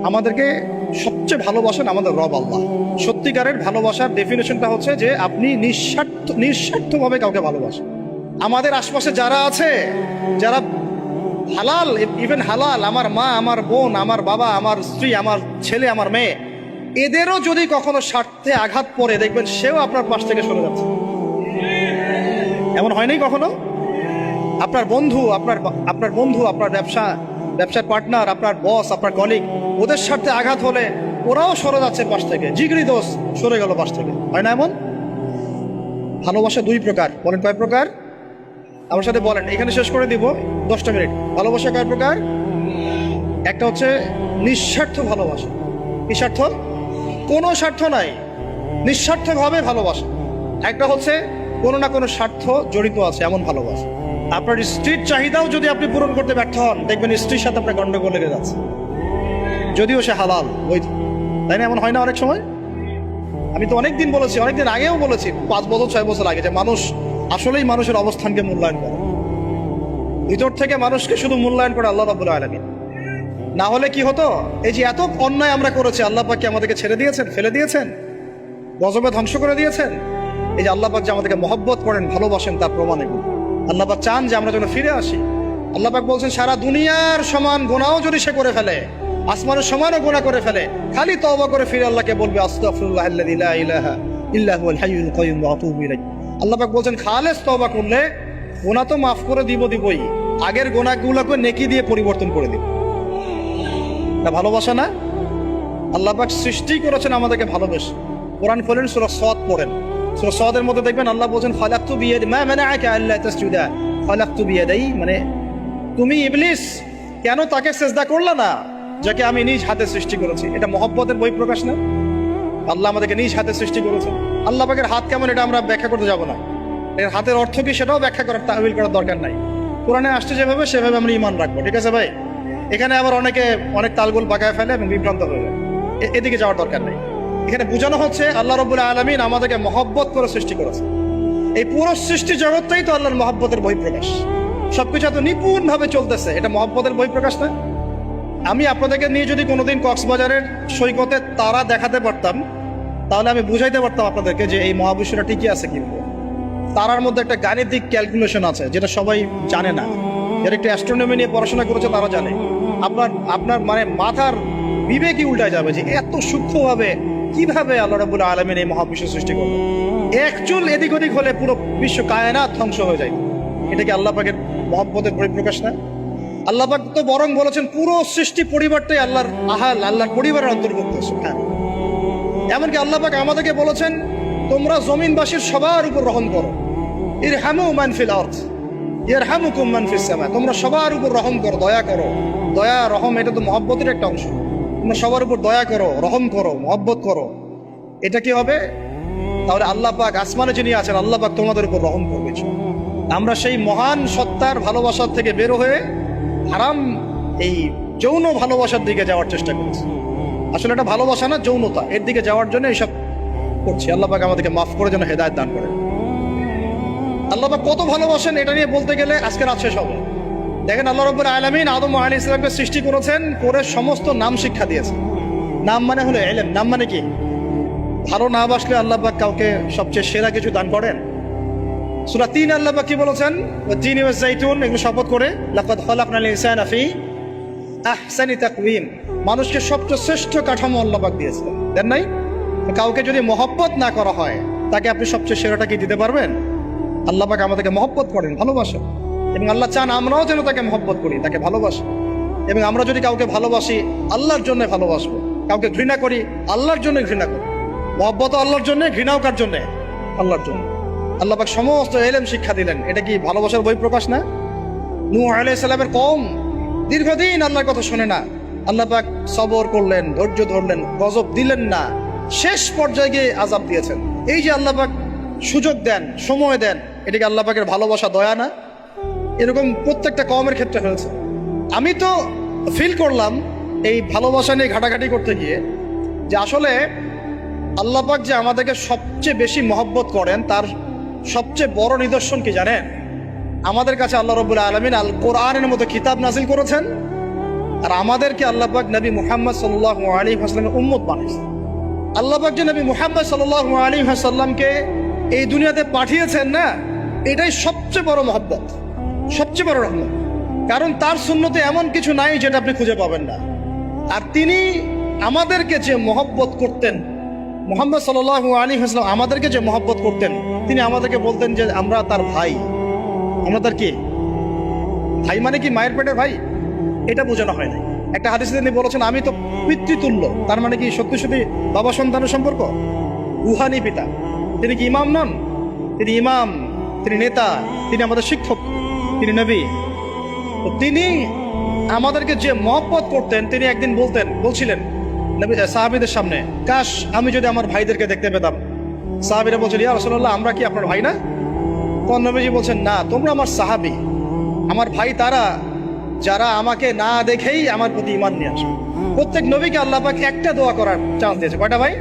আমাদেরকে সবচেয়ে ভালোবাসেন আমাদের রব আল্লাহ। সত্যিকারের ভালোবাসার ডেফিনেশনটা হচ্ছে যে আপনি নিঃস্বার্থভাবে কাউকে ভালোবাসেন। আমাদের আশপাশে যারা আছে, যারা হালাল, ইভেন হালাল, আমার মা, আমার বোন, আমার বাবা, আমার স্ত্রী, আমার ছেলে, আমার মেয়ে, এদেরও যদি কখনো স্বার্থে আঘাত পড়ে, দেখবেন সেও আপনার পাশ থেকে সরে যাচ্ছে। এমন হয়নি কখনো? আপনার বন্ধু, আপনার ব্যবসার পার্টনার, আপনার বস, আপনার কলিগ, ওদের স্বার্থে আঘাত হলে ওরাও সরে যাচ্ছে পাশ থেকে, জিগরি দোষ সরে গেল পাশ থেকে। হয় না এমন? ভালোবাসা দুই প্রকার। বলেন কয় প্রকার? আমার সাথে বলেন, এখানে শেষ করে দিব 10টা মিনিট। ভালোবাসা কয় প্রকার? একটা হচ্ছে নিঃস্বার্থ ভালোবাসা। কি স্বার্থ? কোনো স্বার্থ নাই, নিঃস্বার্থভাবে ভালোবাসা। একটা হচ্ছে কোনো না কোনো স্বার্থ জড়িত আছে এমন ভালোবাসা। আপনার স্ত্রীর চাহিদাও যদি আপনি পূরণ করতে ব্যর্থ হন, দেখবেন স্ত্রীর সাথে আপনার গন্ডগোল লেগে যাচ্ছে, যদিও সে হালাল বৈধ। তাই না? এমন হয় না অনেক সময়? আমি তো অনেকদিন বলেছি, অনেকদিন আগেও বলেছি, 5 বছর 6 বছর আগে, যে মানুষ আসলেই মানুষের অবস্থানকে মূল্যায়ন করে। ভিতর থেকে মানুষকে শুধু মূল্যায়ন করে আল্লাহ রাব্বুল আলামিন। না হলে কি হতো? এই যে এত অন্যায় আমরা করেছি, আল্লাহ পাক কি আমাদেরকে ছেড়ে দিয়েছেন, ফেলে দিয়েছেন, গজবে ধ্বংস করে দিয়েছেন? এই যে আল্লাহ পাক যে আমাদেরকে মহব্বত করেন, ভালোবাসেন, তার প্রমাণ এগুলো। আল্লাহ পাক চান যে আমরা যেন ফিরে আসি। আল্লাহ পাক বলছেন, সারা দুনিয়ার সমান গুনাহও যদি সে করে ফেলে, আসমানের সমানও গুনাহ করে ফেলে, খালি তওবা করে ফিরে আল্লাহকে বলবে, আস্তাগফিরুল্লাহাল্লাযী লা ইলাহা ইল্লা হুয়াল হাইয়ুল কাইয়্যুম ওয়া আতুবু ইলাইহি। আল্লাহ পাক বলছেন, খালেস তওবা করলে গুনাহ তো মাফ করে দিবই, আগের গুনাহগুলোকে নেকি দিয়ে পরিবর্তন করে দিব। তা ভালোবাসা না? আল্লাহ পাক সৃষ্টি করেছেন আমাদেরকে ভালোবেসে। কোরআন খোলেন, সূরা সদ পড়েন। সূরা সদের মধ্যে দেখবেন আল্লাহ বলছেন, খালাকতু বিয়াদি মা মানাআকা আল্লা তাসজুদা খালাকতু বিয়াদাই, মানে তুমি ইবলিস কেন তাকে সিজদা করলে না যাকে আমি নিজ হাতে সৃষ্টি করেছি? এটা মহব্বতের বহিঃপ্রকাশ না? আল্লাহ আমাদেরকে নিজ হাতে সৃষ্টি করেছেন। আল্লাহ পাকের হাত কেমন এটা আমরা ব্যাখ্যা করতে যাব না। এর হাতের অর্থ কি সেটাও ব্যাখ্যা করার, তাহবিল করার দরকার নাই। কোরআনে আসছে যেভাবে সেভাবে আমরা ঈমান রাখবো, ঠিক আছে ভাই? এখানে আবার অনেকে অনেক তালগোল পাকায় ফেলে এবং বিভ্রান্ত হয়ে যায়, এদিকে যাওয়ার দরকার নেই। এখানে বোঝানো হচ্ছে আল্লাহ রাব্বুল আলামিন আমাদেরকে মহব্বত করে সৃষ্টি করেছে। এই পুরো সৃষ্টি জগৎটাই তো আল্লাহর মহব্বতের বহিঃপ্রকাশ। সবকিছু এত নিপুণভাবে চলতেছে, এটা মহব্বতের বহিঃপ্রকাশ না? আমি আপনাদেরকে নিয়ে যদি কোনোদিন কক্সবাজারের সৈকতে তারা দেখাতে পারতাম, তাহলে আমি বুঝাইতে পারতাম আপনাদেরকে যে এই মহাবিশ্বটা ঠিকই আছে। কিন্তু তারার মধ্যে একটা গাণিতিক ক্যালকুলেশন আছে যেটা সবাই জানে না। যারা একটু অ্যাস্ট্রোনমি নিয়ে পড়াশোনা করেছে তারা জানে। আপনার মানে মাথার বিবেকই উল্টায় যাবে যে এত সূক্ষ্মভাবে কিভাবে আল্লাহ রাব্বুল আলামিন এই মহাবিশ্ব সৃষ্টি করলেন। এক চুল এদিক ওদিক হলে পুরো বিশ্ব কায়নাত ধ্বংস হয়ে যায়। এটা কি আল্লাহ পাকের মহব্বতের পরিপ্রকাশ না? আল্লাহ পাক তো বরং বলেছেন পুরো সৃষ্টি পরিবারটাই আল্লাহর আল্লাহর পরিবারের অন্তর্ভুক্ত। এমনকি আল্লাহ পাক আমাদেরকে বলেছেন, তোমরা জমিনবাসীর সবার উপর রহম করো। ইরহামু মান ফিল আরদ ইয়ারহামুকুম মান ফিস সামা। তোমরা সবার উপর রহম করো, দয়া করো। দয়া, রহম এটা তো মহব্বতের একটা অংশ। তোমরা সবার উপর দয়া করো, রহম করো, মহব্বত করো। এটা কি হবে? তাহলে আল্লাহ পাক আসমানে যিনি আছেন, আল্লাহ পাক তোমাদের উপর রহম করবে। আমরা সেই মহান সত্তার ভালোবাসার থেকে বের হয়ে হারাম এই যৌন ভালোবাসার দিকে যাওয়ার চেষ্টা করছি। আসলে এটা ভালোবাসা না, যৌনতা। এর দিকে যাওয়ার জন্য এইসব করছি। আল্লাহ পাক আমাদেরকে মাফ করে যেন হেদায়েত দান করে। আল্লাহ পাক কত ভালোবাসেন এটা নিয়ে বলতে গেলে আজকে রাত শেষ হবে। দেখেন, আল্লাহ রাব্বুল আলামিন আদম আলাইহিস সালামকে সৃষ্টি করেছেন, করে সমস্ত নাম শিক্ষা দিয়েছেন। নাম মানে হলো ইলম। নাম মানে কি? ভালো না বাসলে আল্লাহ পাক কাউকে সবচেয়ে সেরা কিছু দান করেন। সূরা 3 আল্লাহ পাক কি বলেছেন? ওয়াত-তিনি ওয়াজ-যাইতুন, এগুলো শপথ করে, লাকাদ খালাকনাল ইনসানা ফি আহসানি তাকওয়িম। মানুষকে সবচেয়ে শ্রেষ্ঠ কাঠামো আল্লাহ পাক দিয়েছেন, দেন নাই? কাউকে যদি মহব্বত না করা হয়, তাকে আপনি সবচেয়ে সেরাটা কি দিতে পারবেন? আল্লাহ পাক আমাদেরকে মহব্বত করেন, ভালোবাসেন, এবং আল্লাহ চান আমরাও যেন তাকে মহব্বত করি, তাকে ভালোবাসি। এবং আমরা যদি কাউকে ভালোবাসি, আল্লাহর জন্য ভালোবাসবো। কাউকে ঘৃণা করি, আল্লাহর জন্য ঘৃণা করি। মহব্বত আল্লাহর জন্য, ঘৃণাও কার জন্য? আল্লাহর জন্য। আল্লাহ পাক সমস্ত ইলম শিক্ষা দিলেন। এটা কি ভালোবাসার বহিঃপ্রকাশ না? নূহ আলাইহিস সালামের কওম দীর্ঘদিন আল্লাহর কথা শুনে না। আল্লাহ পাক সবর করলেন, ধৈর্য ধরলেন, গজব দিলেন না, শেষ পর্যায়ে গিয়ে আযাব দিয়েছেন। এই যে আল্লাহ পাক সুযোগ দেন, সময় দেন, এটা কি আল্লাহ পাকের ভালোবাসা, দয়া না? এরকম প্রত্যেকটা কওমের ক্ষেত্রে হয়েছে। আমি তো ফিল করলাম এই ভালোবাসা নিয়ে ঘাটাঘাটি করতে গিয়ে যে আসলে আল্লাহ পাক যে আমাদেরকে সবচেয়ে বেশি মহব্বত করেন, তার সবচেয়ে বড় নিদর্শন কি জানেন? আমাদের কাছে আল্লাহ রাব্বুল আলামিন আল কোরআনের মতো কিতাব নাজিল করেছেন, আর আমাদেরকে আল্লাহ পাক নবী মুহাম্মদ সাল্লাল্লাহু আলাইহি ওয়াসাল্লামের উম্মত বানিয়েছে। আল্লাহ পাক যে নবী মুহাম্মদ সাল্লাল্লাহু আলাইহি ওয়াসাল্লামকে এই দুনিয়াতে পাঠিয়েছেন না, এটাই সবচেয়ে বড় মহব্বত, সবচেয়ে বড় রহমত। কারণ তার সুন্নতে এমন কিছু নাই যেটা আপনি খুঁজে পাবেন না। আর তিনি আমাদেরকে যে মহব্বত করতেন, মুহাম্মদ সাল্লাল্লাহু আলাইহি ওয়াসাল্লাম আমাদেরকে যে মহব্বত করতেন, তিনি আমাদেরকে বলতেন যে আমরা তার ভাই। আমরা তার কি ভাই? মানে কি মায়ের পেটের ভাই? এটা বোঝানো হয় না। একটা হাদিসে তিনি বলেছেন আমি তো পিতৃতুল্য। তার মানে কি সত্যি সত্যি বাবা সন্তানের সম্পর্ক? রুহানি পিতা। তিনি কি ইমাম নন? তিনি ইমাম, তিনি নেতা, তিনি আমাদের শিক্ষক, তিনি নবী। তো তিনি আমাদেরকে যে মহব্বত করতেন, তিনি একদিন বলছিলেন নবী সাহাবীদের সামনে, কাশ আমি যদি আমার ভাইদেরকে দেখতে পেতাম। সাহাবীরা বলছেন ইয়া রাসূলুল্লাহ, আমরা কি আপনার ভাই না? তখন নবীজি বলছেন না, তোমরা আমার সাহাবী। আমার ভাই তারা যারা আমাকে না দেখেই আমার প্রতি ঈমান নিয়ে আসে। প্রত্যেক নবীকে আল্লাহ পাক একটা দোয়া করার চান্স দিয়েছে। কয়টা ভাই?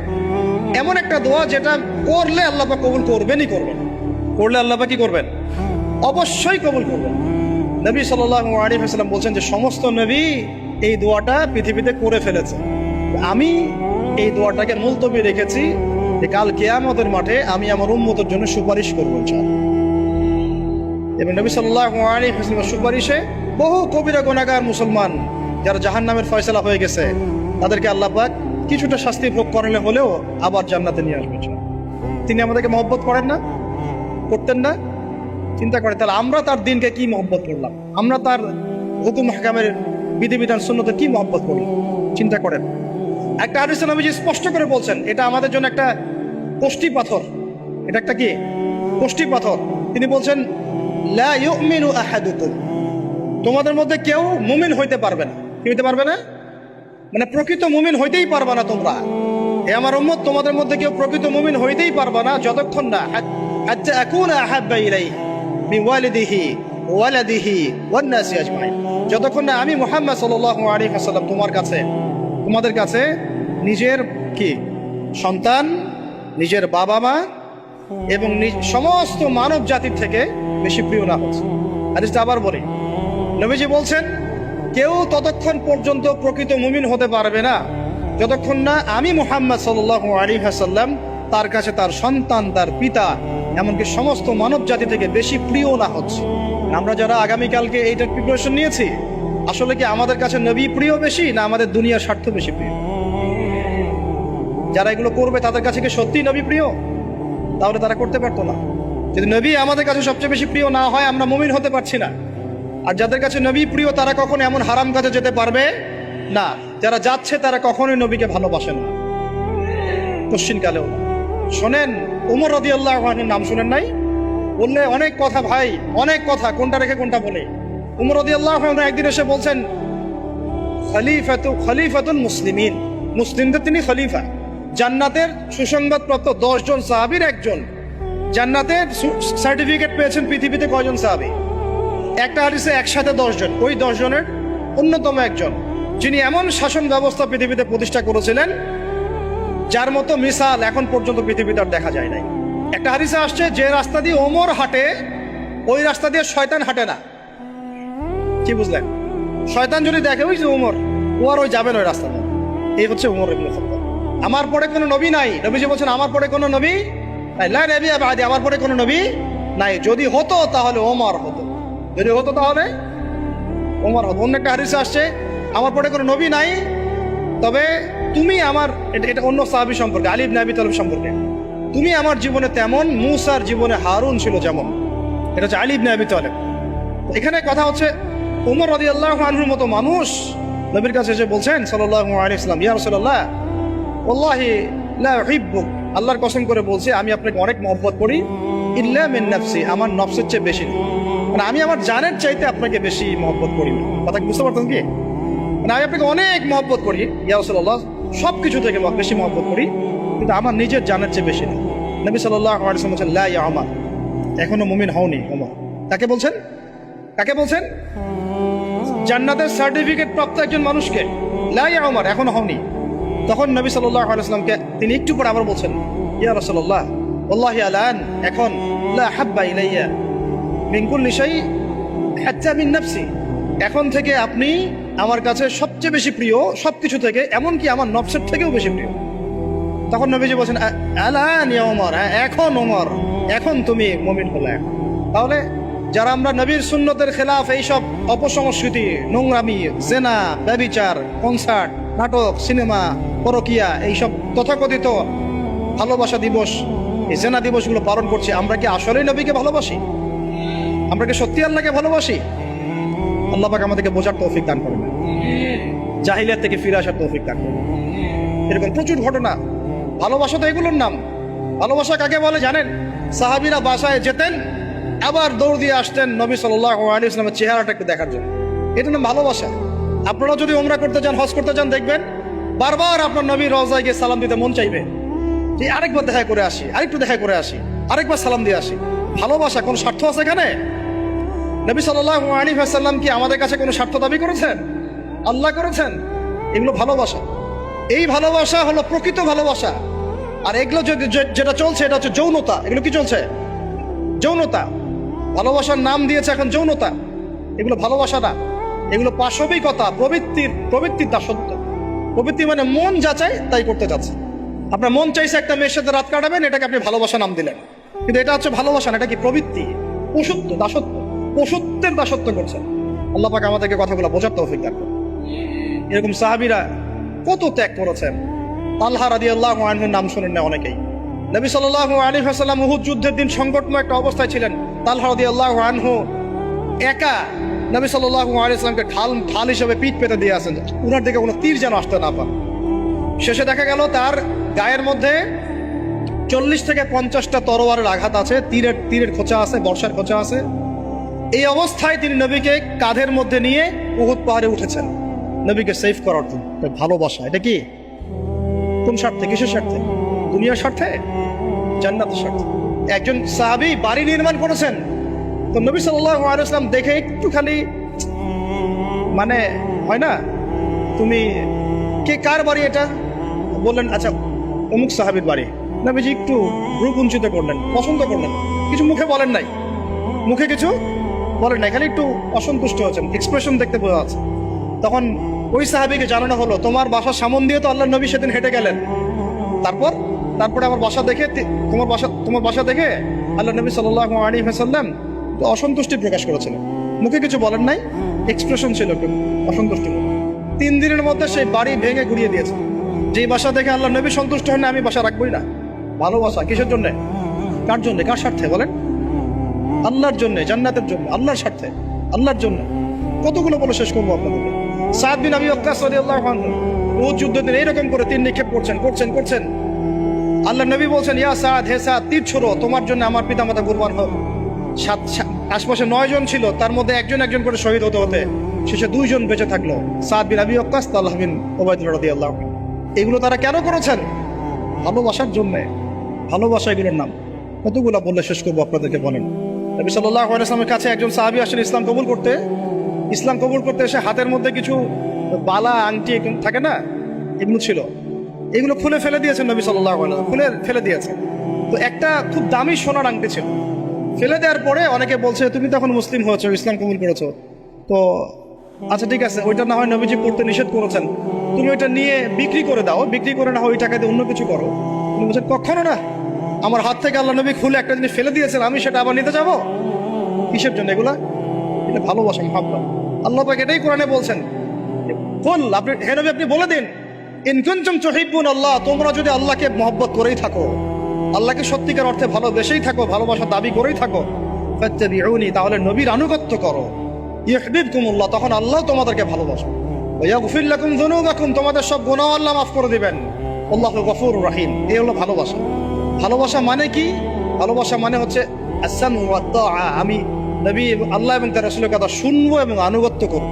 এমন একটা দোয়া যেটা করলে আল্লাহ পাক কবুল করবেনই করবেন। করলে আল্লাহ পাক কি করবেন? অবশ্যই কবুল করবেন। নবী সাল্লাল্লাহু আলাইহি ওয়াসাল্লাম বলছেন যে সমস্ত নবী এই দোয়াটা পৃথিবীতে করে ফেলেছে, আমি এই দোয়াটাকে মুলতবি রেখেছি যে কাল কিয়ামতের মাঠে আমি আমার উম্মতের জন্য সুপারিশ করবো ইনশাআল্লাহ। এবং নবী সাল্লাল্লাহু আলাইহি ওয়াসাল্লামের সুপারিশে বহু কবিরা গুনাহগার মুসলমান যারা জাহান্নামের ফয়সালা হয়ে গেছে, তাদেরকে আল্লাহ পাক কিছুটা শাস্তি ভোগ করালে হলেও আবার জান্নাতে নিয়ে আসবেন। তিনি আমাদেরকে মহব্বত করেন না? করতেন না? চিন্তা করেন তাহলে আমরা তার দিনকে কি মহব্বত করলাম, আমরা তার হুকুম হাকামের বিধিবিধান সুন্নতের কি মহব্বত করলাম, চিন্তা করেন। একটা হাদিসে নবীজি স্পষ্ট করে বলছেন এটা আমাদের জন্য একটা কষ্টি পাথর। এটা একটা কি কষ্টি পাথর। তিনি বলছেন লা ইউমিনু আহাদুকুম, তোমাদের মধ্যে কেউ মুমিন হইতে পারবে না। কি হইতে পারবে না? মানে প্রকৃত মুমিন হইতেই পারবে না তোমরা। এ আমার উম্মত, তোমাদের মধ্যে কেউ প্রকৃত মুমিন হইতেই পারবে না যতক্ষণ না হাত্তা আকুনা আহাব্বা ইলাইহি মিন ওয়ালিদিহি ওয়ালাদিহি ওয়ান নাসি আজমাইন, যতক্ষণ না আমি মুহাম্মদ সাল্লাল্লাহু আলাইহি ওয়াসাল্লাম তোমাদের কাছে নিজের কি সন্তান, নিজের বাবা মা এবং সমস্ত মানব জাতির থেকে বেশি প্রিয় না হচ্ছে। হাদিসটা আবার বলি, নবীজি বলছেন কেউ ততক্ষণ পর্যন্ত প্রকৃত মুমিন হতে পারবে না যতক্ষণ না আমি মুহাম্মদ সাল্লাল্লাহু আলাইহি ওয়াসাল্লাম তার কাছে তার সন্তান, তার পিতা, এমনকি সমস্ত মানব জাতি থেকে বেশি প্রিয় না হচ্ছে। আমরা যারা আগামীকালকে এইটার প্রিপারেশন নিয়েছি, আসলে কি আমাদের কাছে নবী প্রিয় বেশি না আমাদের দুনিয়ার স্বার্থ বেশি প্রিয়? যারা এগুলো করবে তাদের কাছে কি সত্যিই নবী প্রিয়? তাহলে তারা করতে পারতো না। যদি নবী আমাদের কাছে সবচেয়ে বেশি প্রিয় না হয়, আমরা মুমিন হতে পারছি না। আর যাদের কাছে নবী প্রিয় তারা কখনো এমন হারাম কাজে যেতে পারবে না। যারা যাচ্ছে তারা কখনোই নবীকে ভালোবাসে না, কোশ্চিনকালেও না। শোনেন, ওমর রাদিয়াল্লাহু আনহুর নাম শুনেন নাই? বললে অনেক কথা ভাই, অনেক কথা, কোনটা রেখে কোনটা বলে। ওমর রাদিয়াল্লাহু আনহু একদিন এসে বলছেন খলিফাতুল মুসলিমিন, মুসলিমদের তিনি খলিফা। জান্নাতের সুসংবাদপ্রাপ্ত 10 জন সাহাবীর একজন। জান্নাতের সার্টিফিকেট পেয়েছেন পৃথিবীতে কয়জন সাহাবী? একটা হাদিসে একসাথে 10 জন। ওই 10 জনের অন্যতম একজন, যিনি এমন শাসন ব্যবস্থা পৃথিবীতে প্রতিষ্ঠা করেছিলেন যার মতো মিসাল এখন পর্যন্ত পৃথিবীতে আর দেখা যায় নাই। একটা হাদিসে আসছে যে রাস্তা দিয়ে ওমর হাঁটে ওই রাস্তা দিয়ে শয়তান হাঁটে না। কি বুঝলেন? শয়তান যদি দেখে ওই যে ওমর, ও আর ওই যাবেন ওই রাস্তা দিয়ে। এই হচ্ছে ওমর ইবনে খাত্তাব। আমার পরে কোনো নবী নাই। নবীজি বলছেন আমার পরে কোনো নবী নাই, লা নবিয়্যা বা'দি, আমার পরে কোনো নবী নাই। যদি হতো তাহলে ওমর হতো, যদি হতো তাহলে ওমর হতো। অন্য একটা হাদিসে আসছে আমার পরে কোনো নবী নাই, তবে তুমি আমার, এটা অন্য সাহাবী সম্পর্কে, আলী ইবনে আবি তালিব সম্পর্কে, তুমি আমার জীবনে তেমন মূসার জীবনে হারুন ছিল যেমন। এটা হচ্ছে আলী ইবনে আবি তালিব। এখানে কথা হচ্ছে ওমর রাদিয়াল্লাহু আনহুর মতো মানুষ নবীর কাছে এসে বলছেন সাল্লাল্লাহু আলাইহি ওয়াসাল্লাম, ইয়া রাসূলুল্লাহ ওয়াল্লাহি লা উহিব্বুক, আল্লাহর কসম করে বলছি আমি আপনাকে অনেক মহব্বত করি, ইল্লা মিন নাফসি, আমার নফসের চেয়ে বেশি না। মানে আমি আমার জানের চাইতে আপনাকে বেশি মহব্বত করি না। কথা বুঝতে পারতেন কি? মানে আমি আপনাকে অনেক মহব্বত করি ইয়া রাসূলুল্লাহ, সব কিছু থেকে বেশি মহব্বত করি, কিন্তু আমার নিজের জানের চেয়ে বেশি না। নবী সাল্লাল্লাহু আলাইহি ওয়াসাল্লাম বলেন লা ইয়া ওমর, এখনো মুমিন হওনি ওমর। কাকে বলছেন? কাকে বলছেন? জান্নাতের সার্টিফিকেট প্রাপ্ত একজন মানুষকে। লা ইয়া ওমর, এখনো হওনি। তখন নবী সাল্লাল্লাহু আলাইহি ওয়াসাল্লামকে তিনি একটু পরে আবার বলছেন ইয়া রাসূলুল্লাহ ওয়াল্লাহি আলান, এখন লা হাব্বা ইলাইয়া মিন কুল্লি শাই হাত্তা মিন নাফসি, এখন থেকে আপনি আমার কাছে সবচেয়ে বেশি প্রিয় সবকিছু থেকে, এমনকি আমার নফসের থেকেও বেশি প্রিয়। তখন নবীজি বলছেন আলান ইয়া ওমর, এখন ওমর, এখন তুমি মুমিন হলে। তাহলে যারা আমরা নবীর সুন্নতের খেলাফ এইসব অপসংস্কৃতি, নোংরামি, জেনা, ব্যভিচার, কনসার্ট, নাটক, সিনেমা, পরকিয়া, এইসব তথাকথিত ভালোবাসা দিবস, এই জেনা দিবসগুলো পালন করছি, আমরা কি আসলেই নবীকে ভালোবাসি? আমরা কি সত্যি আল্লাহকে ভালোবাসি? আল্লাহ পাক আমাদেরকে বোঝার তৌফিক দান করবেন, জাহিলিয়াত থেকে ফিরে আসার তৌফিক দান করবেন। এরকম প্রচুর ঘটনা। ভালোবাসা তো এগুলোর নাম। ভালোবাসা কাকে বলে জানেন? সাহাবীরা বাসায় যেতেন, আবার দৌড় দিয়ে আসতেন নবী সাল্লাল্লাহু আলাইহি ওয়াসাল্লামের চেহারাটা একটু দেখার জন্য। এটা নাম ভালোবাসা। আপনারা যদি উমরা করতে যান, হজ করতে যান, দেখবেন বারবার আপনার নবী রওজায় গিয়ে সালাম দিতে মন চাইবে, যে আরেকবার দেখা করে আসি, আরেকটু দেখা করে আসি, আরেকবার সালাম দিয়ে আসি। ভালোবাসা, কোন স্বার্থ আছে এখানে? নবী সাল্লাল্লাহু আলাইহি ওয়াসাল্লাম কি আমাদের কাছে কোনো স্বার্থ দাবি করেছেন? আল্লাহ করেছেন। এগুলো ভালোবাসা। এই ভালোবাসা হলো প্রকৃত ভালোবাসা। আর এগুলো যেটা চলছে এটা হচ্ছে যৌনতা। এগুলো কি চলছে? যৌনতা। ভালোবাসার নাম দিয়েছে এখন যৌনতা। এগুলো ভালোবাসা না, এগুলো পাশবিকতা, প্রবৃত্তির দাসত্ব। প্রবৃত্তি মানে মন যা চায় তাই করতে যাচ্ছে। আপনার মন চাইছে একটা মেয়ের সাথে রাত কাটাবেন, এটাকে আপনি ভালোবাসা নাম দিলেন, কিন্তু এটা হচ্ছে ভালোবাসা না, এটা কি প্রবৃত্তি, পশুত্ব, দাসত্ব, পশুত্বের দাসত্ব করছেন। আল্লাহ পাক আমাদেরকে কথাগুলো বোঝার তৌফিক দান করুন। এরকম সাহাবীরা কত ত্যাগ করেছেন। তালহা রাদিয়াল্লাহু আনহুর নাম শুনেন না অনেকেই। নবী সাল্লাল্লাহু আলাইহি ওয়াসাল্লাম উহুদ যুদ্ধের দিন সংকটময় একটা অবস্থায় ছিলেন। তালহা রাদিয়াল্লাহু আনহু একা নবী সাল্লাল্লাহু আলাইহি ওয়াসাল্লামকে ঢাল হিসেবে পিঠ পেতে দিয়ে আসেন, উনার দিকে কোনো তীর যেন আসতে না পারে। শেষে দেখা গেল তার গায়ের মধ্যে 40 থেকে 50টা তরোয়ারের আঘাত আছে, তীরের খোঁচা আছে, বর্ষার খোঁচা আছে। এই অবস্থায় তিনি নবীকে কাঁধের মধ্যে নিয়ে উহুদ পাহাড়ে উঠেছেন নবীকে সেভ করার জন্য। ভালোবাসা এটা কি? কোন স্বার্থে? কিসের স্বার্থে? দুনিয়ার স্বার্থে? জান্নাতের স্বার্থে। একজন সাহাবী বাড়ি নির্মাণ করেছেন, তো নবী সাল্লাল্লাহু আলাইহি ওয়াসাল্লাম দেখে একটুখানি মানে হয় না, তুমি কে, কার বাড়ি এটা? বললেন আচ্ছা অমুক সাহাবীর বাড়ি। নবীজি একটু ভ্রু কুঞ্চিত করলেন, পছন্দ করলেন, কিছু মুখে বলেন নাই, মুখে কিছু বলেন নাই, খালি একটু অসন্তুষ্ট হয়েছেন, এক্সপ্রেশন দেখতে বোঝা যাচ্ছে। তখন ওই সাহাবীকে জানানো হলো, তোমার বাসার সামন দিয়ে তো আল্লাহর নবী সেদিন হেঁটে গেলেন, তারপরে আমার বাসা দেখে, তোমার বাসা দেখে আল্লাহ নবী সাল্লাল্লাহু আলাইহি ওয়াসাল্লাম অসন্তুষ্টি প্রকাশ করেছিলেন, মুখে কিছু বলেন নাই, এক্সপ্রেশন ছিল একটু অসন্তুষ্টি। 3 দিনের মধ্যে সেই বাড়ি ভেঙে গুড়িয়ে দিয়েছে। যেই বাসা দেখে আল্লাহ নবী সন্তুষ্ট হন না, আমি বাসা রাখবই না। ভালোবাসা কিসের জন্য? কার জন্য? কার স্বার্থে বলেন? আল্লাহর জন্য, জান্নাতের জন্য, আল্লাহর স্বার্থে, আল্লাহর জন্য। কতগুলো বলে শেষ করবো আপনাদেরকে। সাদ বিন আবি ওয়াক্কাস রাদিয়াল্লাহু আনহু উহুদ যুদ্ধের দিন এইরকম করে তীর নিক্ষেপ করছেন। আল্লাহ নবী বলছেন, ইয়া সাদ, হে সাদ, তীর ছোড়ো, তোমার জন্য আমার পিতামাতা কুরবান হোক। আশপাশে 9 জন ছিল, তার মধ্যে একজন করে শহীদ হতে শেষে 2 জন বেঁচে থাকলো, সাদ বিন আবি ওয়াক্কাস, তালহা বিন উবাইদুল্লাহ রাদিয়াল্লাহু আনহু। এগুলো তারা কেন করেছেন? ভালোবাসার জন্য। ভালোবাসা এগুলোর নাম। কতগুলো বললে শেষ করবো আপনাদেরকে বলেন। নবী সাল্লাল্লাহু আলাইহি ওয়াসাল্লামের কাছে একজন সাহাবী আসেন ইসলাম কবুল করতে এসে হাতের মধ্যে কিছু বালা, আংটি থাকে না, এগুলো ছিল, এগুলো খুলে ফেলে দিয়েছেন নবী সাল্লাল্লাহু আলাইহি ওয়াসাল্লাম, খুলে ফেলে দিয়েছেন। তো একটা খুব দামি সোনার আংটি ছিল। ফেলে দেওয়ার পরে অনেকে বলছে, তুমি তখন মুসলিম হয়েছো, ইসলাম কবুল করেছো, তো আচ্ছা ঠিক আছে, ওইটা না হয় নবীজি পড়তে নিষেধ করেছেন, তুমি ওইটা নিয়ে বিক্রি করে দাও, বিক্রি করে না হয় ওই টাকা দিয়ে অন্য কিছু করো। তুমি বলছেন, কখনো না, আমার হাত থেকে আল্লাহ নবী খুলে একটা জিনিস ফেলে দিয়েছেন, আমি সেটা আবার নিতে যাবো? কিসের জন্য এগুলা? এটা ভালোবাসা, ভাবনা। আল্লাহ পাক এটাই কোরআনে বলছেন, হে নবী আপনি বলে দিন, ইন কুনতুম তুহিব্বুন আল্লাহ, তোমরা যদি আল্লাহকে মহব্বত করেই থাকো, আল্লাহকে সত্যিকার অর্থে ভালোবেসেই থাকো, ভালোবাসা দাবি করেই থাকো, ফাত্তাবিউনি, তাহলে নবীর আনুগত্য করো, ইউহিব্বুকুমুল্লাহ, তখন আল্লাহ তোমাদেরকে ভালোবাসবে, ওয়া ইয়াগফির লাকুম যুনুবাকুম, তোমাদের সব গুনাহ আল্লাহ মাফ করে দিবেন, আল্লাহু গফুরুর রহিম। এই হলো ভালোবাসা। ভালোবাসা মানে কি? ভালোবাসা মানে হচ্ছে আস-সামউ ওয়াত তাআ, আমি নবী আল্লাহ এবং তার রাসূলের কথা শুনবো এবং আনুগত্য করব,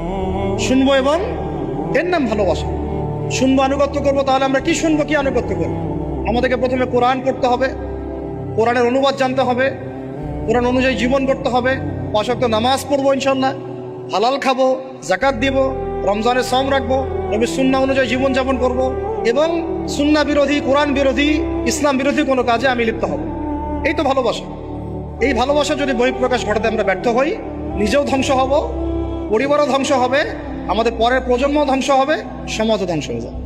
শুনবো, এবং এর নাম ভালোবাসা। শুনবো, আনুগত্য করবো। তাহলে আমরা কি শুনবো, কি আনুগত্য করবো? আমাদেরকে প্রথমে কোরআন পড়তে হবে, কোরআনের অনুবাদ জানতে হবে, কোরআন অনুযায়ী জীবন করতে হবে, 5 ওয়াক্ত নামাজ পড়বো ইনশাল্লাহ, হালাল খাবো, যাকাত দিব, রমজানের সওম রাখবো, নবীর সুন্নাহ অনুযায়ী জীবনযাপন করব, এবং সুন্নাহ বিরোধী, কোরআন বিরোধী, ইসলাম বিরোধী কোনো কাজে আমি লিপ্ত হব। এই তো ভালোবাসা। এই ভালোবাসা যদি বহিঃপ্রকাশ ঘটাতে আমরা ব্যর্থ হই, নিজেও ধ্বংস হব, পরিবারও ধ্বংস হবে, আমাদের পরের প্রজন্ম ধ্বংস হবে, সমাজও ধ্বংস হয়ে যাবে।